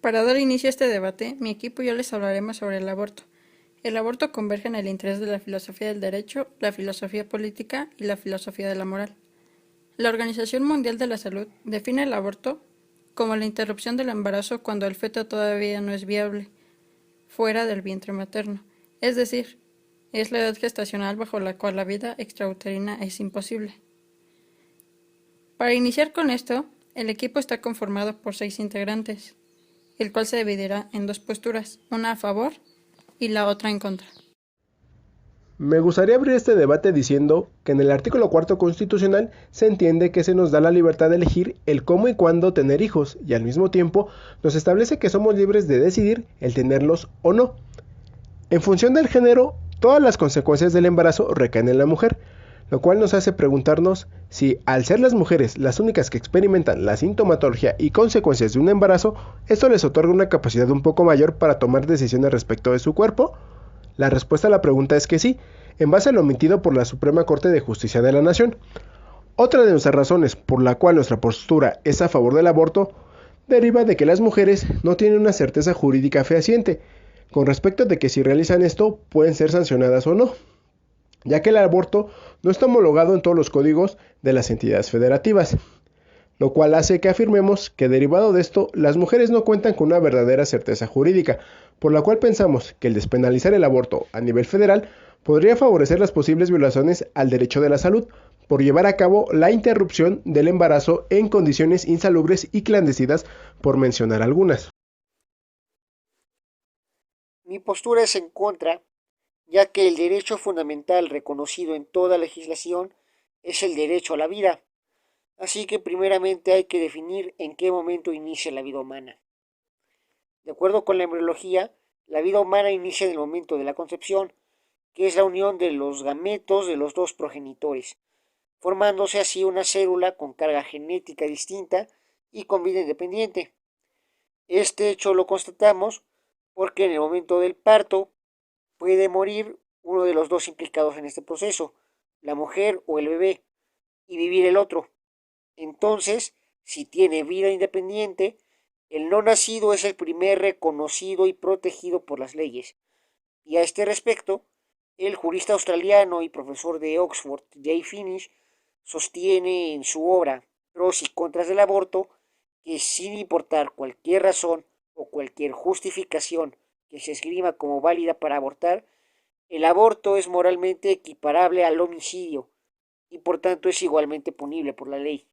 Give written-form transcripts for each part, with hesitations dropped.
Para dar inicio a este debate, mi equipo y yo les hablaremos sobre el aborto. El aborto converge en el interés de la filosofía del derecho, la filosofía política y la filosofía de la moral. La Organización Mundial de la Salud define el aborto como la interrupción del embarazo cuando el feto todavía no es viable, fuera del vientre materno, es decir, es la edad gestacional bajo la cual la vida extrauterina es imposible. Para iniciar con esto, el equipo está conformado por 6 integrantes, el cual se dividirá en dos posturas, una a favor y la otra en contra. Me gustaría abrir este debate diciendo que en el artículo 4 constitucional se entiende que se nos da la libertad de elegir el cómo y cuándo tener hijos y al mismo tiempo nos establece que somos libres de decidir el tenerlos o no. En función del género, todas las consecuencias del embarazo recaen en la mujer, lo cual nos hace preguntarnos si, al ser las mujeres las únicas que experimentan la sintomatología y consecuencias de un embarazo, esto les otorga una capacidad un poco mayor para tomar decisiones respecto de su cuerpo. La respuesta a la pregunta es que sí, en base a lo omitido por la Suprema Corte de Justicia de la Nación. Otra de nuestras razones por la cual nuestra postura es a favor del aborto deriva de que las mujeres no tienen una certeza jurídica fehaciente con respecto de que si realizan esto pueden ser sancionadas o no, ya que el aborto no está homologado en todos los códigos de las entidades federativas, lo cual hace que afirmemos que derivado de esto las mujeres no cuentan con una verdadera certeza jurídica, por la cual pensamos que el despenalizar el aborto a nivel federal podría favorecer las posibles violaciones al derecho de la salud por llevar a cabo la interrupción del embarazo en condiciones insalubres y clandestinas, por mencionar algunas. Mi postura es en contra, ya que el derecho fundamental reconocido en toda legislación es el derecho a la vida. Así que primeramente hay que definir en qué momento inicia la vida humana. De acuerdo con la embriología, la vida humana inicia en el momento de la concepción, que es la unión de los gametos de los dos progenitores, formándose así una célula con carga genética distinta y con vida independiente. Este hecho lo constatamos porque en el momento del parto puede morir uno de los dos implicados en este proceso, la mujer o el bebé, y vivir el otro. Entonces, si tiene vida independiente, el no nacido es el primer reconocido y protegido por las leyes. Y a este respecto, el jurista australiano y profesor de Oxford, Jay Finnish, sostiene en su obra Pros y Contras del Aborto que sin importar cualquier razón o cualquier justificación que se esgrima como válida para abortar, el aborto es moralmente equiparable al homicidio y por tanto es igualmente punible por la ley.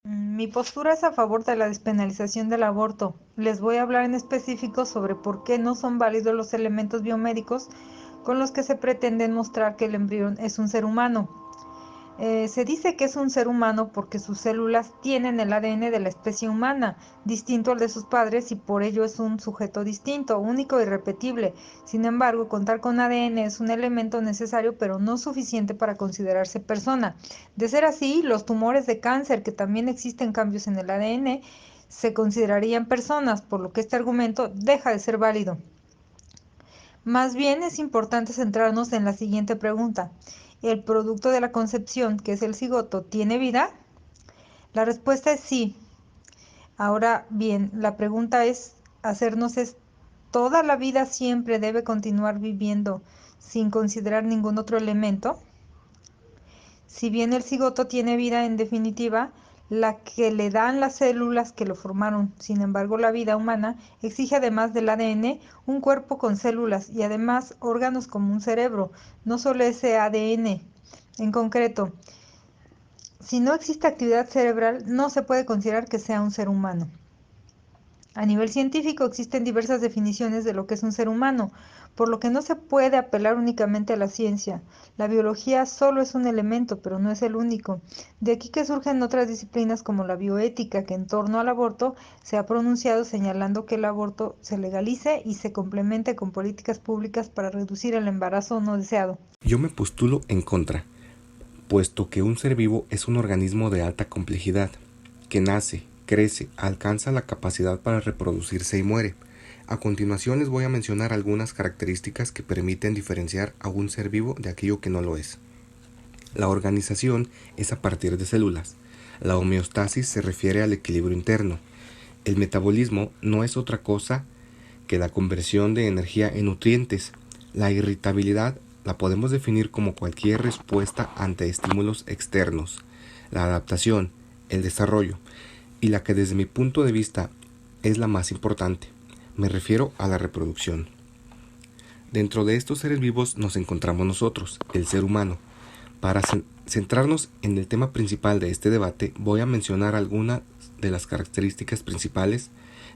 Mi postura es a favor de la despenalización del aborto. Les voy a hablar en específico sobre por qué no son válidos los elementos biomédicos con los que se pretende mostrar que el embrión es un ser humano. Se dice que es un ser humano porque sus células tienen el ADN de la especie humana, distinto al de sus padres y por ello es un sujeto distinto, único e irrepetible. Sin embargo, contar con ADN es un elemento necesario pero no suficiente para considerarse persona. De ser así, los tumores de cáncer, que también existen cambios en el ADN, se considerarían personas, por lo que este argumento deja de ser válido. Más bien es importante centrarnos en la siguiente pregunta. ¿El producto de la concepción, que es el cigoto, tiene vida? La respuesta es sí. Ahora bien, la pregunta es hacernos es, ¿toda la vida siempre debe continuar viviendo sin considerar ningún otro elemento? Si bien el cigoto tiene vida en definitiva, la que le dan las células que lo formaron. Sin embargo, la vida humana exige además del ADN un cuerpo con células y además órganos como un cerebro, no solo ese ADN. En concreto, si no existe actividad cerebral, no se puede considerar que sea un ser humano. A nivel científico existen diversas definiciones de lo que es un ser humano, por lo que no se puede apelar únicamente a la ciencia. La biología solo es un elemento, pero no es el único. De aquí que surgen otras disciplinas como la bioética, que en torno al aborto se ha pronunciado señalando que el aborto se legalice y se complemente con políticas públicas para reducir el embarazo no deseado. Yo me postulo en contra, puesto que un ser vivo es un organismo de alta complejidad, que nace, crece, alcanza la capacidad para reproducirse y muere. A continuación les voy a mencionar algunas características que permiten diferenciar a un ser vivo de aquello que no lo es. La organización es a partir de células. La homeostasis se refiere al equilibrio interno. El metabolismo no es otra cosa que la conversión de energía en nutrientes. La irritabilidad la podemos definir como cualquier respuesta ante estímulos externos. La adaptación, el desarrollo, y la que desde mi punto de vista es la más importante, me refiero a la reproducción. Dentro de estos seres vivos nos encontramos nosotros, el ser humano. Para centrarnos en el tema principal de este debate, voy a mencionar algunas de las características principales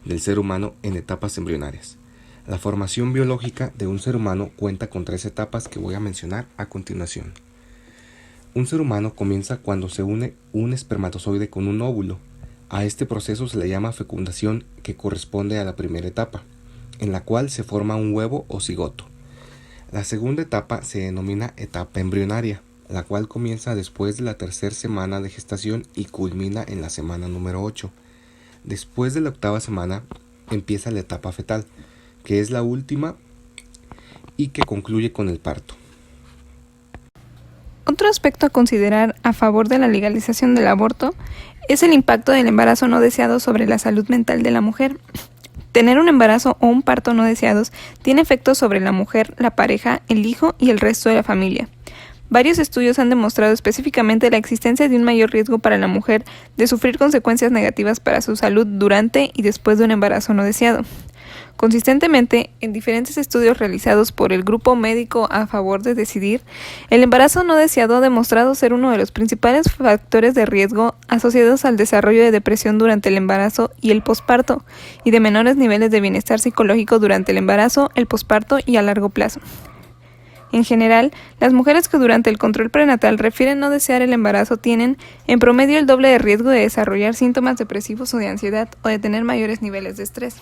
del ser humano en etapas embrionarias. La formación biológica de un ser humano cuenta con 3 etapas que voy a mencionar a continuación. Un ser humano comienza cuando se une un espermatozoide con un óvulo. A este proceso se le llama fecundación, que corresponde a la primera etapa, en la cual se forma un huevo o cigoto. La segunda etapa se denomina etapa embrionaria, la cual comienza después de la tercera semana de gestación y culmina en la semana número 8. Después de la 8ª semana empieza la etapa fetal, que es la última y que concluye con el parto. Otro aspecto a considerar a favor de la legalización del aborto es el impacto del embarazo no deseado sobre la salud mental de la mujer. Tener un embarazo o un parto no deseados tiene efectos sobre la mujer, la pareja, el hijo y el resto de la familia. Varios estudios han demostrado específicamente la existencia de un mayor riesgo para la mujer de sufrir consecuencias negativas para su salud durante y después de un embarazo no deseado. Consistentemente, en diferentes estudios realizados por el Grupo Médico a Favor de Decidir, el embarazo no deseado ha demostrado ser uno de los principales factores de riesgo asociados al desarrollo de depresión durante el embarazo y el posparto, y de menores niveles de bienestar psicológico durante el embarazo, el posparto y a largo plazo. En general, las mujeres que durante el control prenatal refieren no desear el embarazo tienen, en promedio, el doble de riesgo de desarrollar síntomas depresivos o de ansiedad o de tener mayores niveles de estrés.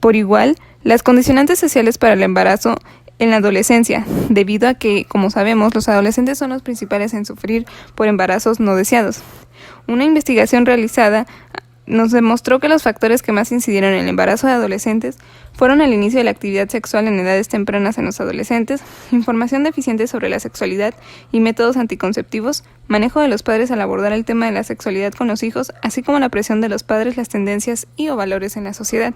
Por igual, las condicionantes sociales para el embarazo en la adolescencia, debido a que, como sabemos, los adolescentes son los principales en sufrir por embarazos no deseados. Una investigación realizada nos demostró que los factores que más incidieron en el embarazo de adolescentes fueron el inicio de la actividad sexual en edades tempranas en los adolescentes, información deficiente sobre la sexualidad y métodos anticonceptivos, manejo de los padres al abordar el tema de la sexualidad con los hijos, así como la presión de los padres, las tendencias y o valores en la sociedad.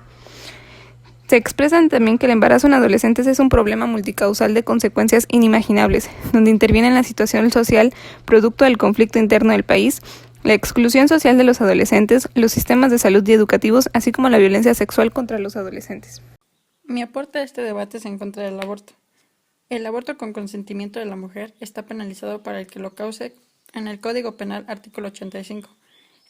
Se expresan también que el embarazo en adolescentes es un problema multicausal de consecuencias inimaginables, donde interviene la situación social producto del conflicto interno del país, la exclusión social de los adolescentes, los sistemas de salud y educativos, así como la violencia sexual contra los adolescentes. Mi aporte a este debate es en contra del aborto. El aborto con consentimiento de la mujer está penalizado para el que lo cause en el Código Penal artículo 85,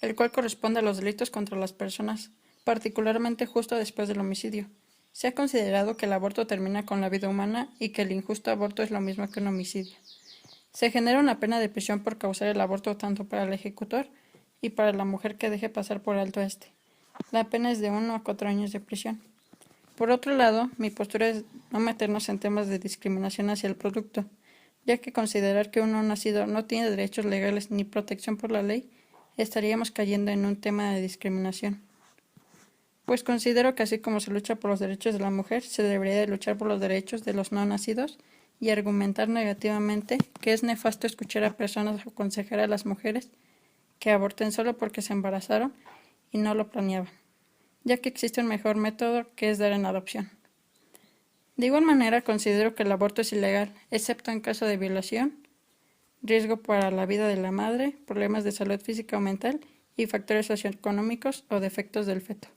el cual corresponde a los delitos contra las personas, particularmente justo después del homicidio. Se ha considerado que el aborto termina con la vida humana y que el injusto aborto es lo mismo que un homicidio. Se genera una pena de prisión por causar el aborto tanto para el ejecutor y para la mujer que deje pasar por alto este. La pena es de 1 a 4 años de prisión. Por otro lado, mi postura es no meternos en temas de discriminación hacia el producto, ya que considerar que un no nacido no tiene derechos legales ni protección por la ley, estaríamos cayendo en un tema de discriminación. Pues considero que así como se lucha por los derechos de la mujer, se debería de luchar por los derechos de los no nacidos y argumentar negativamente que es nefasto escuchar a personas aconsejar a las mujeres que aborten solo porque se embarazaron y no lo planeaban, ya que existe un mejor método que es dar en adopción. De igual manera, considero que el aborto es ilegal, excepto en caso de violación, riesgo para la vida de la madre, problemas de salud física o mental y factores socioeconómicos o defectos del feto.